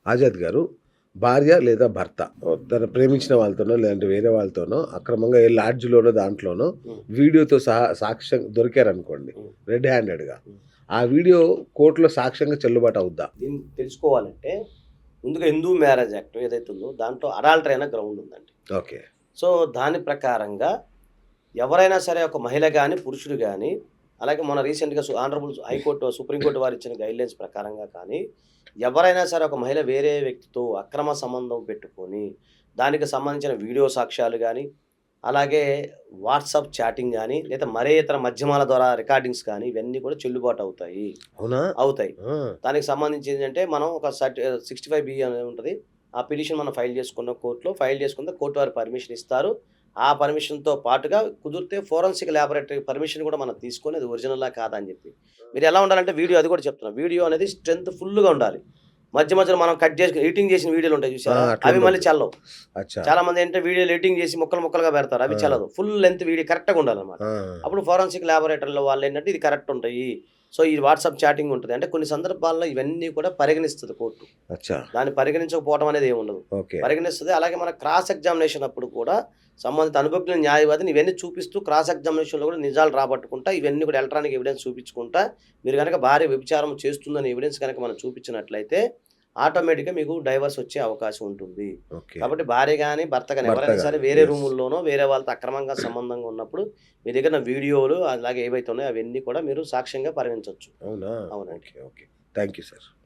ఆజాద్ గారు భార్య లేదా భర్త తను ప్రేమించిన వాళ్ళతోనో, లేదంటే వేరే వాళ్ళతోనో అక్రమంగా ఏ లాడ్జ్‌లోనో, దాంట్లోనో హ్మ్. వీడియోతో సహా సాక్ష్యం దొరికారనుకోండి. హ్మ్. రెడ్ హ్యాండెడ్‌గా. హ్మ్. ఆ వీడియో కోర్ట్‌లో సాక్ష్యంగా చెల్లుబాటు అవుద్దా? దీన్ని తెలుసుకోవాలంటే ముందుగా హిందూ మ్యారేజ్ యాక్ట్ ఏదైతే ఉందో దాంట్లో అడాల్టరీ అనే గ్రౌండ్ ఉందండి. ఓకే. సో, దాని ప్రకారంగా ఎవరైనా సరే ఒక మహిళ గాని, పురుషుడు గాని, అలాగే మొన్న రీసెంట్‌గా ఆనరబుల్ హైకోర్టు, సుప్రీంకోర్టు వారిచ్చిన గైడ్‌లైన్స్ ప్రకారంగా కానీ, ఎవరైనా సరే ఒక మహిళ వేరే వ్యక్తితో అక్రమ సంబంధం పెట్టుకొని, దానికి సంబంధించిన వీడియో సాక్ష్యాలు గాని, అలాగే వాట్సాప్ చాటింగ్ గాని, లేదా మరే ఇతర మాధ్యమాల ద్వారా రికార్డింగ్స్ కానీ, ఇవన్నీ కూడా చెల్లుబాటు అవుతాయి. అవునా? అవుతాయి. ఆ! దానికి సంబంధించి ఏంటంటే, మనం ఒక 65 అనేది ఉంటది. ఆ పిటిషన్ మనం ఫైల్ చేసుకున్న కోర్ట్‌లో ఫైల్ చేసుకుంటే కోర్ట్ వారు పర్మిషన్ ఇస్తారు. ఆ పర్మిషన్‌తో పాటుగా కుదిరితే ఫోరెన్సిక్ లాబొరేటరీ పర్మిషన్ కూడా మనం తీసుకొని అది ఒరిజినలా కాదా అని చెప్పి. మీరు ఎలా ఉండాలంటే వీడియో అది కూడా చెప్తున్నా. వీడియో అనేది స్ట్రెంత్ ఫుల్‌గా ఉండాలి. మధ్య మధ్యలో మనం కట్ చేసి ఎడిటింగ్ చేసిన వీడియోలు ఉంటాయి ఆ! చూసారా? అవి మళ్ళీ అట్లుండొద్దు. చెల్లవు. అచ్చా! చాలామంది ఏంటంటే వీడియోలు ఎడిటింగ్ చేసి ముక్కలు ముక్కలుగా పెడతారు. అవి ఆ! చెల్లదు. ఫుల్ లెంత్ వీడియో కరెక్ట్‌గా ఉండాలన్నమాట. ఆ! అప్పుడు ఫోరెన్సిక్ లాబొరేటరీలో వాళ్ళేంటంటే ఇది కరెక్ట్ ఉంటాయి. సో, ఈ వాట్సాప్ చాటింగ్ ఉంటది. అంటే కొన్ని సందర్భాల్లో ఇవన్నీ కూడా పరిగణిస్తది కోర్టు. అచ్చా! దాన్ని పరిగణించకపోవడం అనేది ఏముండదు. ఓకే. పరిగణిస్తది. అలాగే మన క్రాస్ ఎగ్జామినేషన్ అప్పుడు కూడా సంబంధిత అనుభవజ్ఞ న్యాయవాదిని ఇవన్నీ చూపిస్తూ క్రాస్ ఎగ్జామినేషన్‌లో కూడా నిజాలు రాబట్టుకుంటా, ఇవన్నీ కూడా ఎలక్ట్రానిక్ ఎవిడెన్స్ చూపించుకుంటా, మీరు గనక భార్య వ్యభిచారం చేస్తుందనే ఎవిడెన్స్ గనక మనం చూపించినట్లయితే, ఆటోమేటిక్‌గా మీకు డైవర్స్ వచ్చే అవకాశం ఉంటుంది. ఓకే. కాబట్టి భార్య గాని, భర్త గాని భర్త ఎవరైనా సరే గాని. వేరే యెస్. రూముల్లోనో, వేరే వాళ్ళతో అక్రమంగా సంబంధంగా ఉన్నప్పుడు, మీ దగ్గర ఉన్న వీడియోలు అలాగే ఏవైతే ఉన్నాయో అవన్నీ కూడా మీరు సాక్ష్యంగా పరిగణించొచ్చు. అవునా? అవునండి. Okay. Okay. Thank you sir.